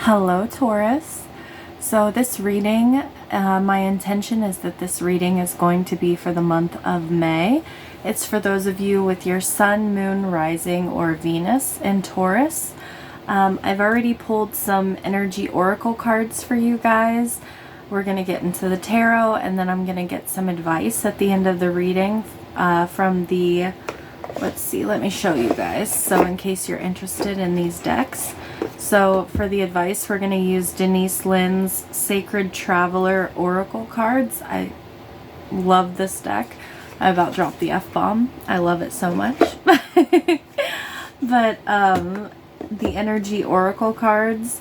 Hello, Taurus. So this reading, my intention is that this reading is going to be for the month of May. It's for those of you with your Sun, Moon, Rising, or Venus in Taurus. I've already pulled some energy oracle cards for you guys. We're going to get into the tarot, and then I'm going to get some advice at the end of the reading from the, let's see, let me show you guys. So in case you're interested in these decks. So for the advice, we're going to use Denise Lynn's Sacred Traveler Oracle cards. I love this deck. I about dropped the F-bomb. I love it so much. But the Energy Oracle cards,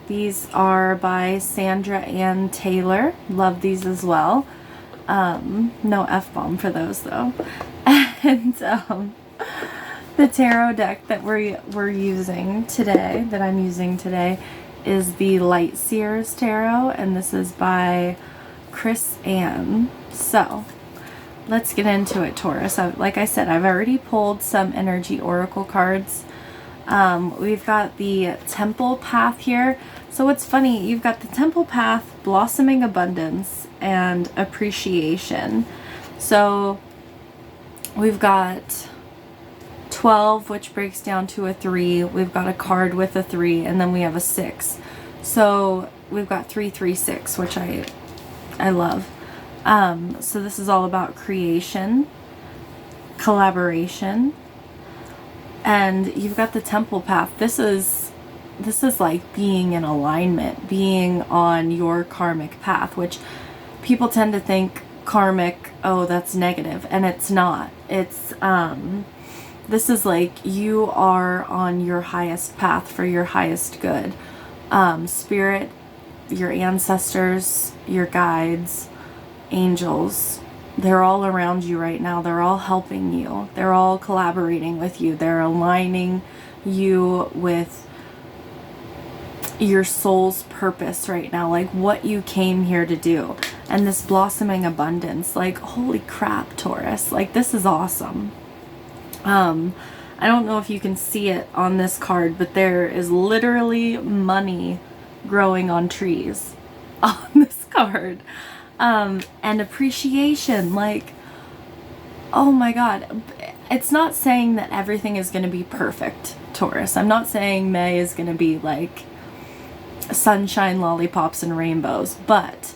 these are by Sandra Ann Taylor. Love these as well. No F-bomb for those though. And the tarot deck that we're using today, that I'm using today, is the Light Seers Tarot, and this is by Chris Ann. So let's get into it, Taurus. Like I said, I've already pulled some energy oracle cards. We've got the Temple Path here. So what's funny, you've got the Temple Path, Blossoming Abundance, and Appreciation. So we've got 12, which breaks down to a 3. We've got a card with a 3, and then we have a 6. So we've got 3, 3, 6, which I love. So this is all about creation, collaboration, and you've got the Temple Path. This is like being in alignment, being on your karmic path, which people tend to think karmic, oh, that's negative, and it's not. It's this is like you are on your highest path for your highest good. Spirit, your ancestors, your guides, angels, they're all around you right now. They're all helping you. They're all collaborating with you. They're aligning you with your soul's purpose right now, like what you came here to do. And this blossoming abundance, like holy crap, Taurus, like this is awesome. I don't know if you can see it on this card, but there is literally money growing on trees on this card. And appreciation, like, oh my God. It's not saying that everything is going to be perfect, Taurus. I'm not saying May is going to be like sunshine, lollipops, and rainbows, but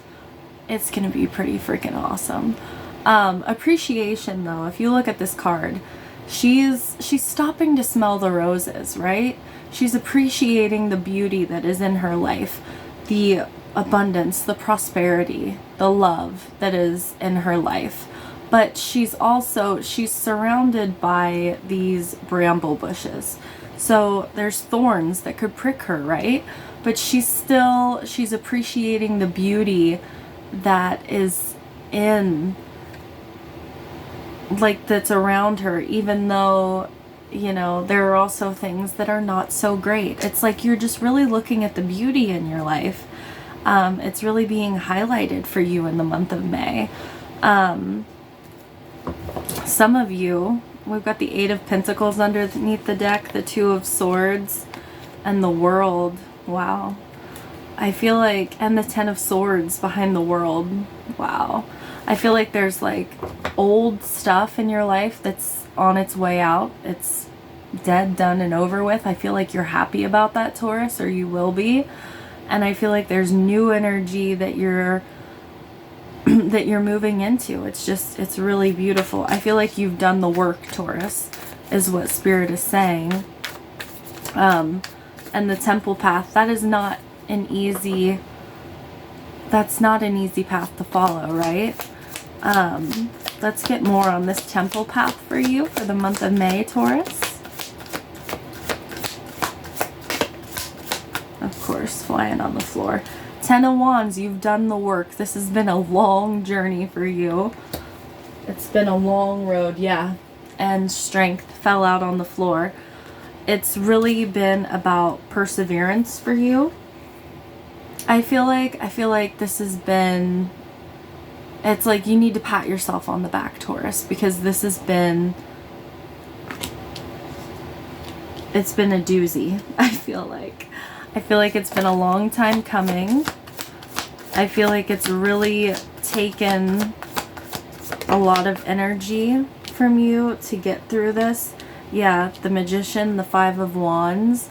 it's going to be pretty freaking awesome. Appreciation, though, if you look at this card, she's stopping to smell the roses, right? She's appreciating the beauty that is in her life, the abundance, the prosperity, the love that is in her life. But she's surrounded by these bramble bushes. So there's thorns that could prick her, right? But she's appreciating the beauty that is in, like, that's around her, even though, you know, there are also things that are not so great. It's like you're just really looking at the beauty in your life. It's really being highlighted for you in the month of May. Some of you, we've got the 8 of Pentacles underneath the deck, the 2 of Swords, and the World. Wow. I feel like, and the 10 of Swords behind the World. Wow. I feel like there's like old stuff in your life that's on its way out. It's dead, done, and over with. I feel like you're happy about that, Taurus, or you will be. And I feel like there's new energy that you're that you're moving into. It's really beautiful. I feel like you've done the work, Taurus, is what Spirit is saying. And the Temple Path, that's not an easy path to follow, right? Let's get more on this Temple Path for you for the month of May, Taurus. Of course, flying on the floor. 10 of Wands, you've done the work. This has been a long journey for you. It's been a long road, yeah. And Strength fell out on the floor. It's really been about perseverance for you. I feel like this has been, it's like you need to pat yourself on the back, Taurus, because this has been, it's been a doozy, I feel like. I feel like it's been a long time coming. I feel like it's really taken a lot of energy from you to get through this. Yeah, the Magician, the Five of Wands.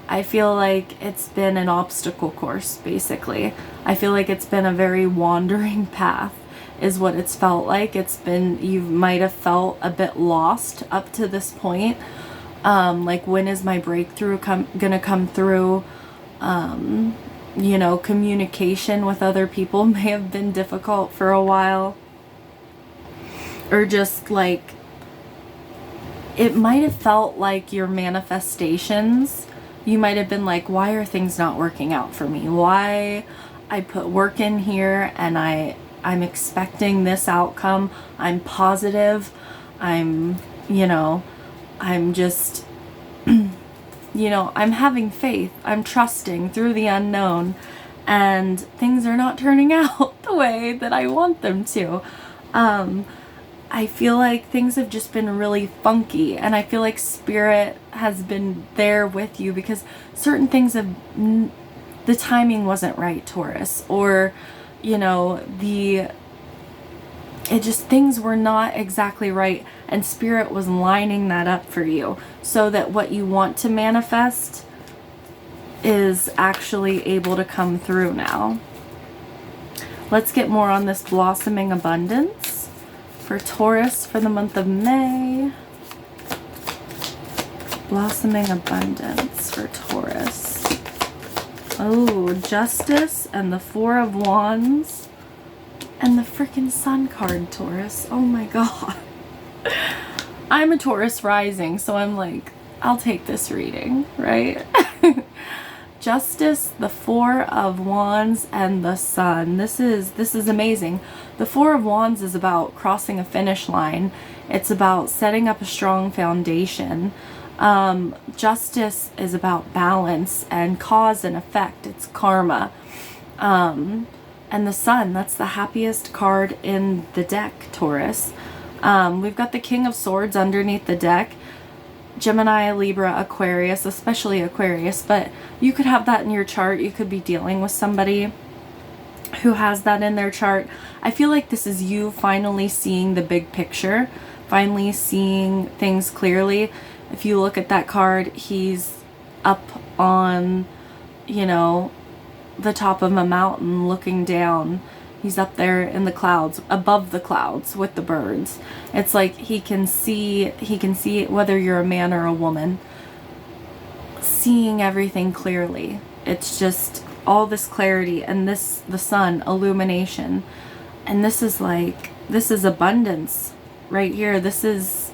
I feel like it's been an obstacle course, basically. I feel like it's been a very wandering path, is what it's felt like. It's been, you might have felt a bit lost up to this point. Like, when is my breakthrough gonna come through? You know, communication with other people may have been difficult for a while. Or just like, it might have felt like your manifestations, you might have been like, why are things not working out for me? Why I put work in here and I'm expecting this outcome. I'm positive. I'm, you know, I'm just, you know, I'm having faith. I'm trusting through the unknown, and things are not turning out the way that I want them to. I feel like things have just been really funky, and I feel like Spirit has been there with you because certain things have, the timing wasn't right, Taurus, or, you know, things were not exactly right, and Spirit was lining that up for you so that what you want to manifest is actually able to come through now. Let's get more on this blossoming abundance for Taurus for the month of May. Blossoming abundance for Taurus. Oh, Justice and the Four of Wands and the freaking Sun card, Taurus. Oh my god. I'm a Taurus rising, so I'm like, I'll take this reading, right? Justice, the Four of Wands, and the Sun. This is amazing. The Four of Wands is about crossing a finish line. It's about setting up a strong foundation. Justice is about balance and cause and effect. It's karma. And the Sun, that's the happiest card in the deck, Taurus. We've got the King of Swords underneath the deck. Gemini, Libra, Aquarius, especially Aquarius, but you could have that in your chart. You could be dealing with somebody who has that in their chart. I feel like this is you finally seeing the big picture, finally seeing things clearly. If you look at that card, he's up on, you know, the top of a mountain looking down. He's up there in the clouds, above the clouds with the birds. It's like he can see whether you're a man or a woman, seeing everything clearly. It's just all this clarity, and the Sun, illumination. And this is abundance right here. This is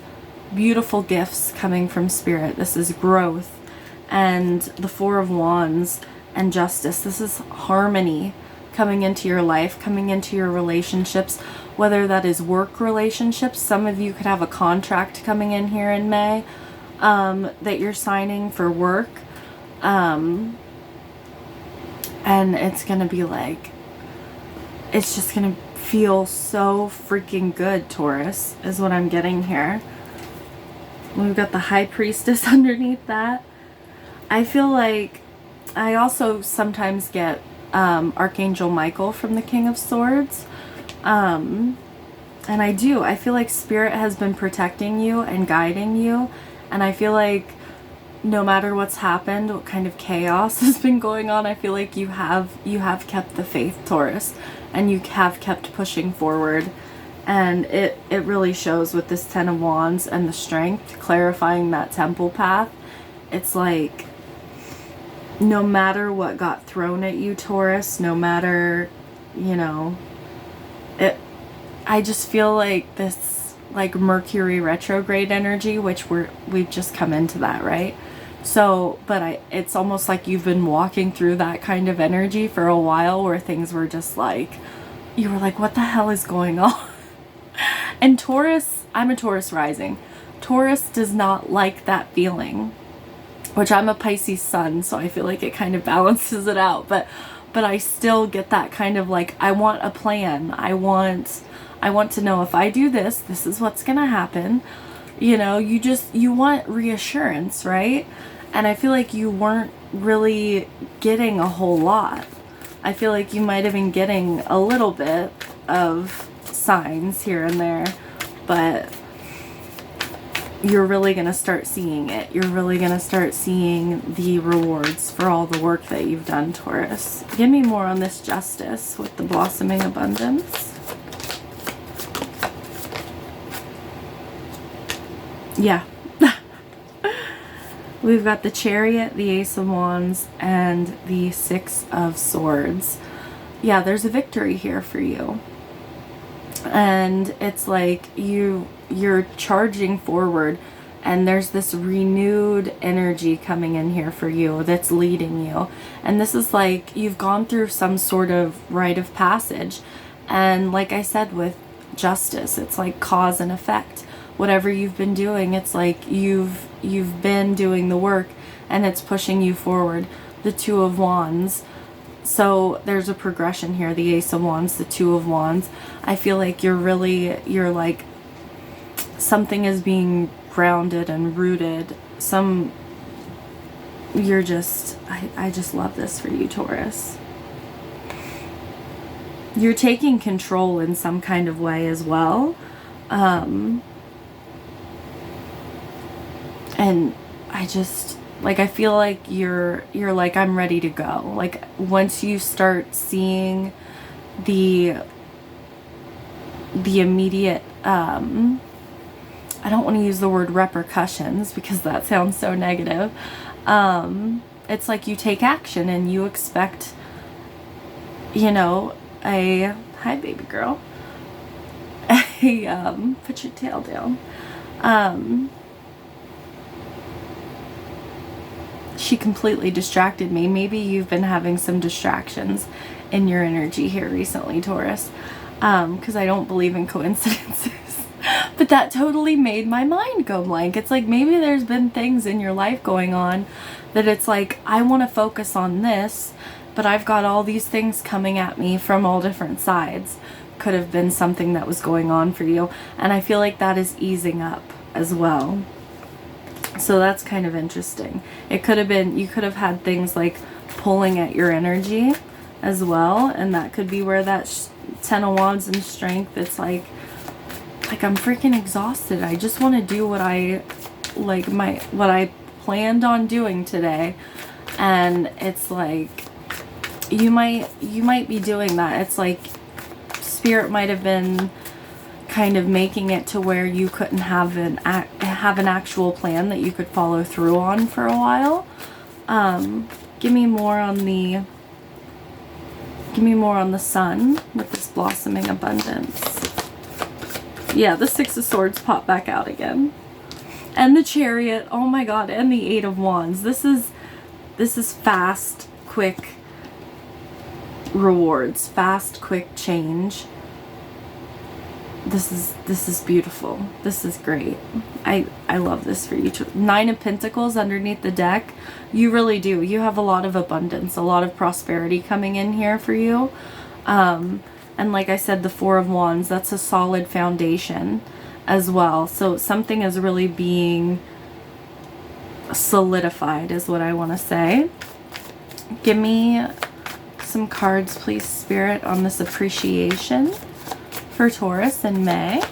beautiful gifts coming from Spirit. This is growth. And the Four of Wands and Justice. This is harmony coming into your life, coming into your relationships, whether that is work relationships. Some of you could have a contract coming in here in May that you're signing for work. And it's going to be like, it's just going to feel so freaking good, Taurus, is what I'm getting here. We've got the High Priestess underneath that. I feel like I also sometimes get Archangel Michael from the King of Swords. And I feel like Spirit has been protecting you and guiding you. And I feel like no matter what's happened, what kind of chaos has been going on, I feel like you have kept the faith, Taurus, and you have kept pushing forward. And it really shows with this Ten of Wands and the Strength, clarifying that temple path. It's like, no matter what got thrown at you, Taurus, no matter, you know, I just feel like this, like, Mercury retrograde energy, which we've just come into that, right? So, but it's almost like you've been walking through that kind of energy for a while, where things were just like, you were like, what the hell is going on? And Taurus, I'm a Taurus rising. Taurus does not like that feeling, which I'm a Pisces sun, so I feel like it kind of balances it out. But I still get that kind of like, I want a plan. I want to know, if I do this, this is what's gonna happen. You know, you want reassurance, right? And I feel like you weren't really getting a whole lot. I feel like you might have been getting a little bit of signs here and there, but you're really going to start seeing it. You're really going to start seeing the rewards for all the work that you've done, Taurus. Give me more on this Justice with the blossoming abundance. Yeah. We've got the Chariot, the Ace of Wands, and the Six of Swords. Yeah, there's a victory here for you. And it's like you're charging forward, and there's this renewed energy coming in here for you that's leading you. And this is like you've gone through some sort of rite of passage. And like I said with Justice, it's like cause and effect. Whatever you've been doing, it's like you've been doing the work and it's pushing you forward. The Two of Wands. So there's a progression here. The Ace of Wands, the Two of Wands. I feel like you're like something is being grounded and rooted. You're just, I just love this for you, Taurus. You're taking control in some kind of way as well. And I just, like, I feel like you're like, I'm ready to go. Like, once you start seeing the immediate, I don't want to use the word repercussions because that sounds so negative. It's like you take action and you expect, you know, hi baby girl, put your tail down. She completely distracted me. Maybe you've been having some distractions in your energy here recently, Taurus, because I don't believe in coincidences. But that totally made my mind go blank. It's like maybe there's been things in your life going on that it's like, I want to focus on this, but I've got all these things coming at me from all different sides. Could have been something that was going on for you. And I feel like that is easing up as well. So that's kind of interesting. It could have been, you could have had things like pulling at your energy as well. And that could be where that Ten of Wands and Strength, it's like I'm freaking exhausted. I just want to do what I planned on doing today. And it's like, you might be doing that. It's like Spirit might have been kind of making it to where you couldn't have an actual plan that you could follow through on for a while. Give me more on the Sun with this blossoming abundance. Yeah, the Six of Swords pop back out again. And the Chariot, oh my god, and the Eight of Wands. This is fast, quick rewards, fast, quick change. This is beautiful. This is great. I love this for you. Nine of Pentacles underneath the deck. You really do. You have a lot of abundance, a lot of prosperity coming in here for you. And like I said, the Four of Wands, that's a solid foundation as well. So something is really being solidified is what I want to say. Give me some cards, please, Spirit, on this appreciation for Taurus in May.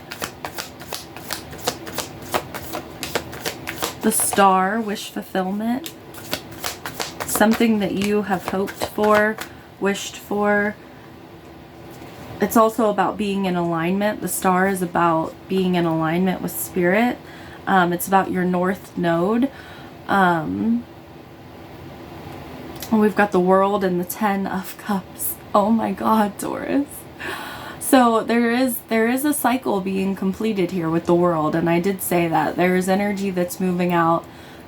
The Star, wish fulfillment. Something that you have hoped for, wished for. It's also about being in alignment. The Star is about being in alignment with Spirit. It's about your North Node. And we've got the World and the Ten of Cups. Oh my God, Taurus. So there is a cycle being completed here with the World, and I did say that. There is energy that's moving out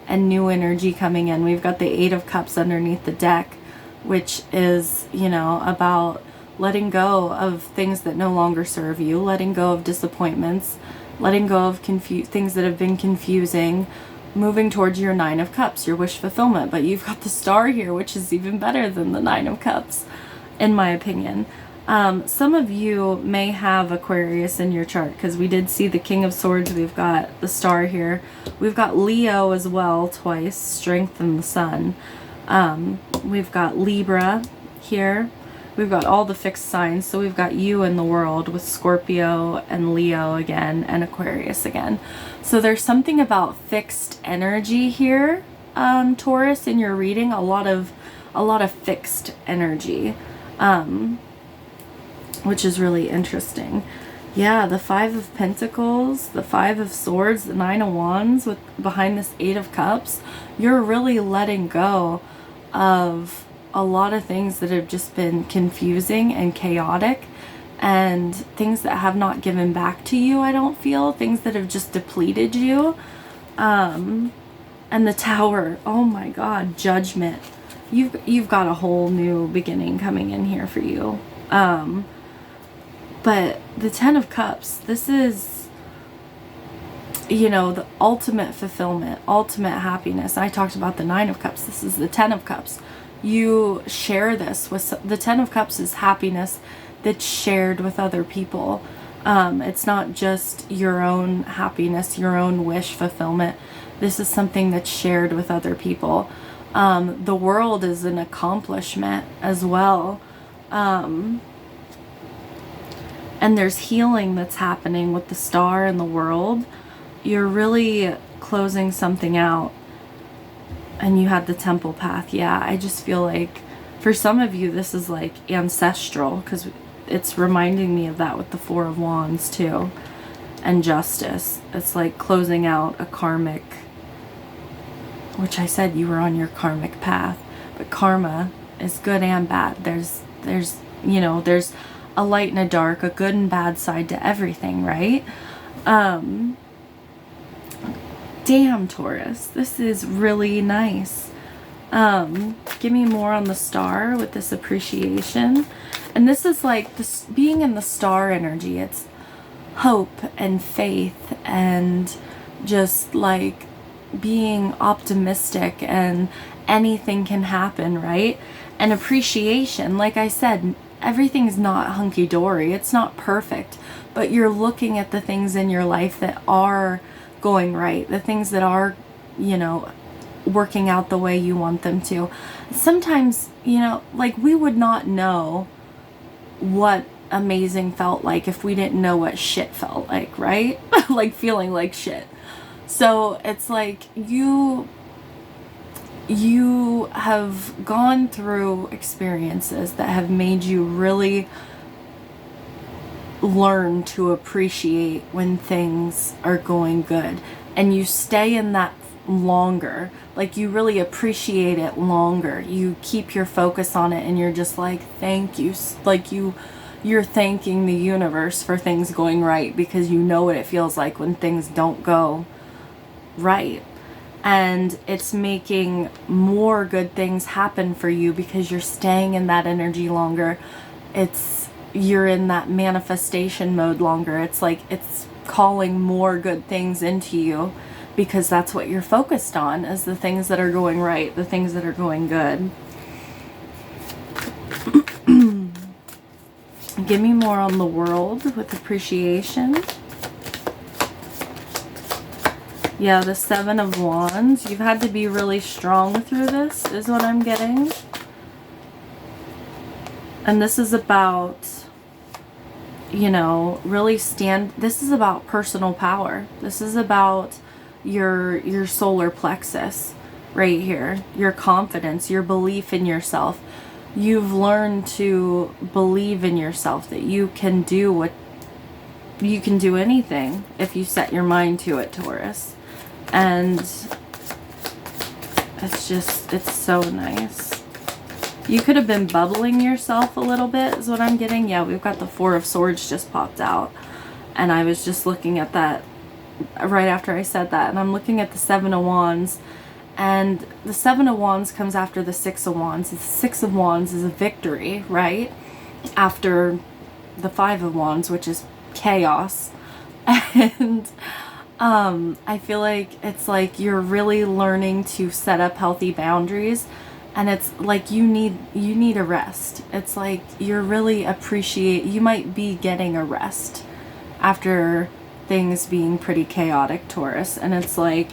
and new energy coming in. We've got the Eight of Cups underneath the deck, which is, you know, about letting go of things that no longer serve you, letting go of disappointments, letting go of things that have been confusing, moving towards your Nine of Cups, your wish fulfillment. But you've got the Star here, which is even better than the Nine of Cups, in my opinion. Some of you may have Aquarius in your chart because we did see the King of Swords. We've got the Star here. We've got Leo as well twice, Strength and the Sun. We've got Libra here. We've got all the fixed signs. So we've got you in the world with Scorpio and Leo again and Aquarius again. So there's something about fixed energy here, Taurus, in your reading. A lot of fixed energy. Which is really interesting. Yeah, the Five of Pentacles, the Five of Swords, the Nine of Wands with behind this Eight of Cups. You're really letting go of a lot of things that have just been confusing and chaotic, and things that have not given back to you, I don't feel. Things that have just depleted you. And the Tower, oh my God, Judgment. You've got a whole new beginning coming in here for you. But the Ten of Cups, this is, you know, the ultimate fulfillment, ultimate happiness. I talked about the Nine of Cups. This is the Ten of Cups. You share this with, the Ten of Cups is happiness that's shared with other people. It's not just your own happiness, your own wish fulfillment. This is something that's shared with other people. The world is an accomplishment as well. And there's healing that's happening with the Star and the world. You're really closing something out. And you had the Temple path. Yeah, I just feel like for some of you this is like ancestral, because it's reminding me of that with the Four of Wands too. And Justice. It's like closing out a karmic, which I said you were on your karmic path. But karma is good and bad. There's you know, there's a light and a dark, a good and bad side to everything, right? Damn, Taurus, this is really nice. Give me more on the Star with this appreciation. And this is like this being in the Star energy. It's hope and faith and just like being optimistic, and anything can happen, right? And appreciation, like I said, everything's not hunky-dory. It's not perfect, but you're looking at the things in your life that are going right, the things that are, you know, working out the way you want them to. Sometimes, you know, like we would not know what amazing felt like if we didn't know what shit felt like, right? Like feeling like shit. So it's like you have gone through experiences that have made you really learn to appreciate when things are going good, and you stay in that longer. Like you really appreciate it longer. You keep your focus on it, and you're just like, thank you. Like you're thanking the universe for things going right, because you know what it feels like when things don't go right. And it's making more good things happen for you because you're staying in that energy longer. You're in that manifestation mode longer. It's like it's calling more good things into you, because that's what you're focused on, is the things that are going right, the things that are going good. Give me more on the World with appreciation. Yeah, the Seven of Wands. You've had to be really strong through this, is what I'm getting. And this is about, you know, really this is about personal power. This is about your solar plexus right here. Your confidence, your belief in yourself. You've learned to believe in yourself, that you can do anything if you set your mind to it, Taurus. And it's so nice. You could have been bubbling yourself a little bit, is what I'm getting. Yeah, we've got the Four of Swords just popped out. And I was just looking at that right after I said that. And I'm looking at the Seven of Wands. And the Seven of Wands comes after the Six of Wands. The Six of Wands is a victory, right? After the Five of Wands, which is chaos. And I feel like it's like you're really learning to set up healthy boundaries And it's like you need a rest. It's like you're really you might be getting a rest after things being pretty chaotic, Taurus. And it's like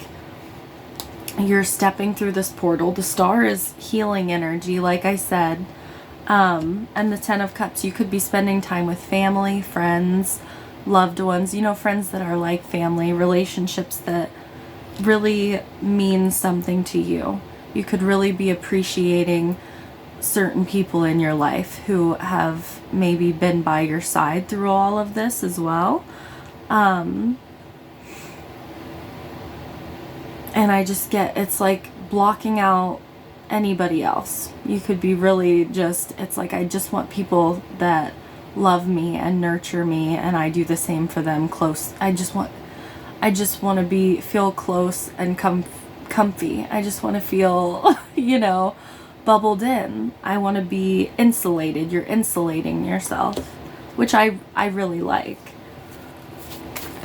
you're stepping through this portal. The star is healing energy, like I said. And the Ten of Cups, you could be spending time with family, friends, loved ones, friends that are like family, relationships that really mean something to you. You could really be appreciating certain people in your life who have maybe been by your side through all of this as well. And I just it's like blocking out anybody else. You could be really it's like, I just want people that love me and nurture me, and I do the same for them, close. I just want to feel close and comfy. I just want to feel, bubbled in. I want to be insulated. You're insulating yourself, which I really like.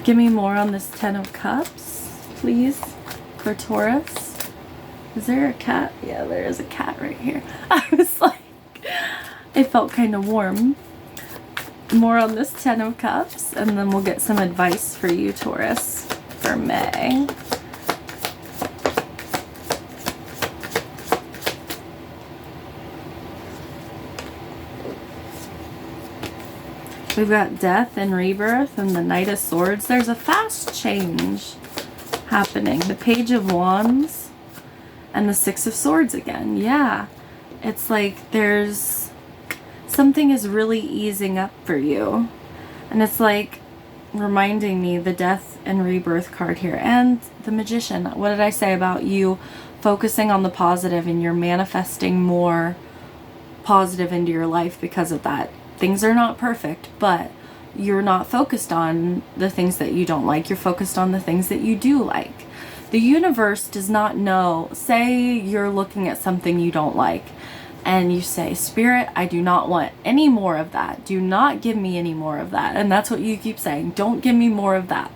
Give me more on this Ten of Cups, please, for Taurus. Is there a cat? Yeah, there is a cat right here. I was like, it felt kind of warm. More on this Ten of Cups, and then we'll get some advice for you, Taurus, for May. We've got Death and Rebirth and the Knight of Swords. There's a fast change happening. The Page of Wands and the Six of Swords again. Yeah. It's like there's something is really easing up for you. And it's like reminding me the Death and Rebirth card here. And the Magician. What did I say about you focusing on the positive, and you're manifesting more positive into your life because of that? Things are not perfect, but you're not focused on the things that you don't like. You're focused on the things that you do like. The universe does not know. Say you're looking at something you don't like, and you say, Spirit, I do not want any more of that. Do not give me any more of that. And that's what you keep saying. Don't give me more of that.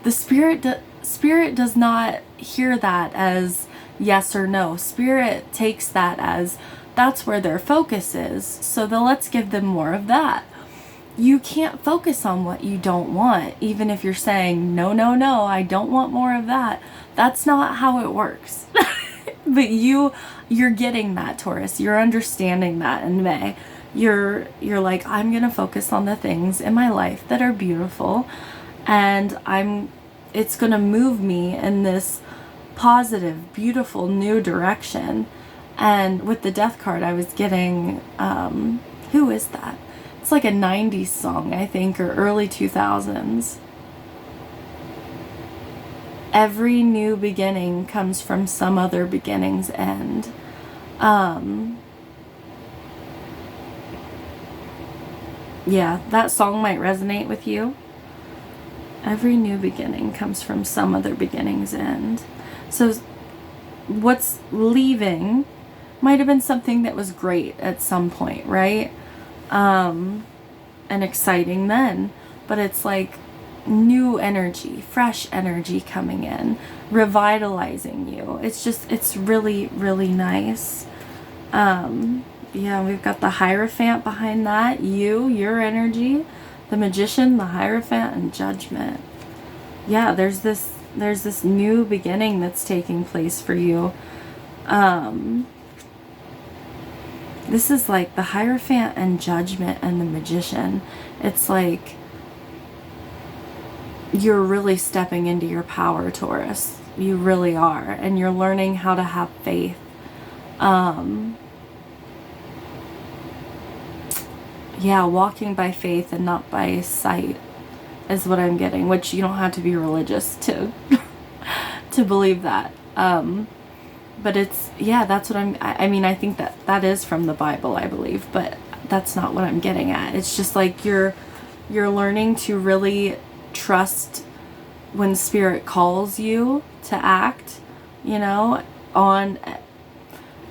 The Spirit does not hear that as yes or no. Spirit takes that as that's where their focus is. So let's give them more of that. You can't focus on what you don't want, even if you're saying, no, no, no, I don't want more of that. That's not how it works. But you're getting that, Taurus. You're understanding that in May. You're like, I'm going to focus on the things in my life that are beautiful, and it's going to move me in this positive, beautiful, new direction. And with the Death card, I was getting, who is that? It's like a 90s song, I think, or early 2000s. Every new beginning comes from some other beginning's end. Yeah, that song might resonate with you. Every new beginning comes from some other beginning's end. So what's leaving might have been something that was great at some point, right? And exciting then. But it's like new energy, fresh energy coming in, revitalizing you. It's really, really nice. Yeah, we've got the Hierophant behind that. Your energy, the Magician, the Hierophant, and Judgment. Yeah, there's this new beginning that's taking place for you. This is like the Hierophant and Judgment and the Magician. It's like you're really stepping into your power, Taurus. You really are. And you're learning how to have faith. Yeah, walking by faith and not by sight is what I'm getting, which you don't have to be religious to to believe that. But it's, yeah, that's what I mean, I think that is from the Bible, I believe, but that's not what I'm getting at. It's just like you're learning to really trust when Spirit calls you to act, on,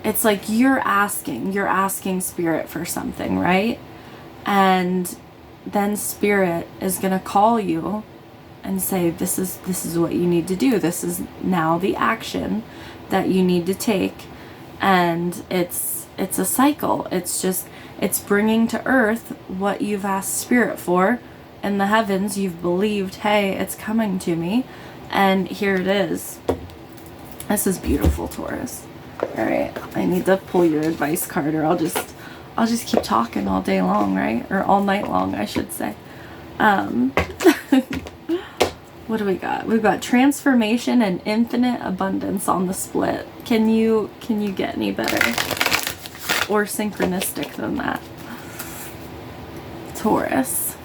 it's like you're asking Spirit for something, right? And then Spirit is going to call you and say, this is what you need to do. This is now the action that you need to take. And it's a cycle. It's bringing to earth what you've asked spirit for. In the heavens, you've believed, hey, it's coming to me. And here it is. This is beautiful, Taurus. All right, I need to pull your advice card, or I'll just keep talking all day long, right? Or all night long, I should say. What do we got? We've got transformation and infinite abundance on the split. Can you get any better or synchronistic than that? Taurus.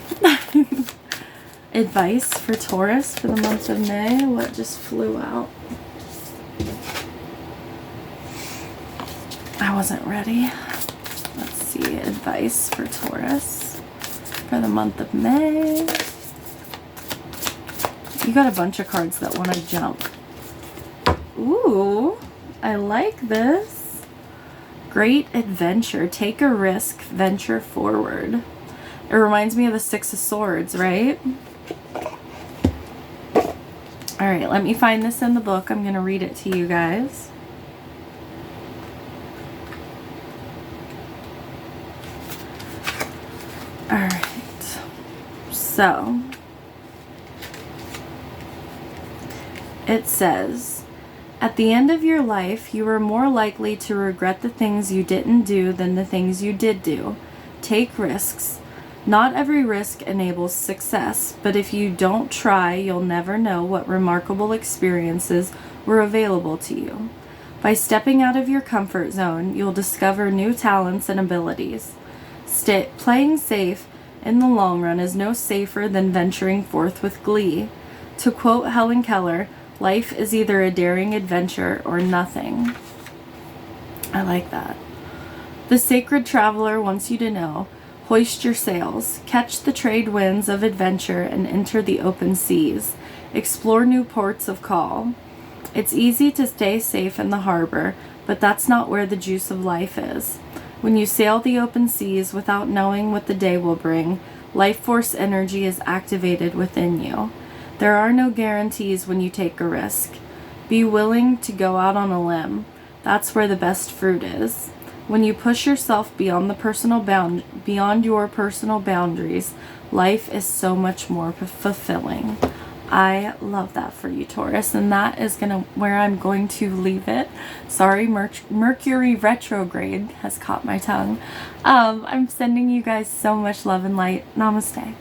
Advice for Taurus for the month of May. What just flew out? I wasn't ready. Let's see. Advice for Taurus for the month of May. You got a bunch of cards that want to jump. Ooh, I like this. Great adventure. Take a risk. Venture forward. It reminds me of the Six of Swords, right? All right, let me find this in the book. I'm going to read it to you guys. All right. So, it says, at the end of your life, you are more likely to regret the things you didn't do than the things you did do. Take risks. Not every risk enables success, but if you don't try, you'll never know what remarkable experiences were available to you. By stepping out of your comfort zone, you'll discover new talents and abilities. Playing safe in the long run is no safer than venturing forth with glee. To quote Helen Keller, life is either a daring adventure or nothing. I like that. The sacred traveler wants you to know, hoist your sails, catch the trade winds of adventure, and enter the open seas. Explore new ports of call. It's easy to stay safe in the harbor, but that's not where the juice of life is. When you sail the open seas without knowing what the day will bring, life force energy is activated within you. There are no guarantees when you take a risk. Be willing to go out on a limb. That's where the best fruit is. When you push yourself beyond your personal boundaries, life is so much more fulfilling. I love that for you, Taurus, and that is where I'm going to leave it. Sorry, Mercury retrograde has caught my tongue. I'm sending you guys so much love and light. Namaste.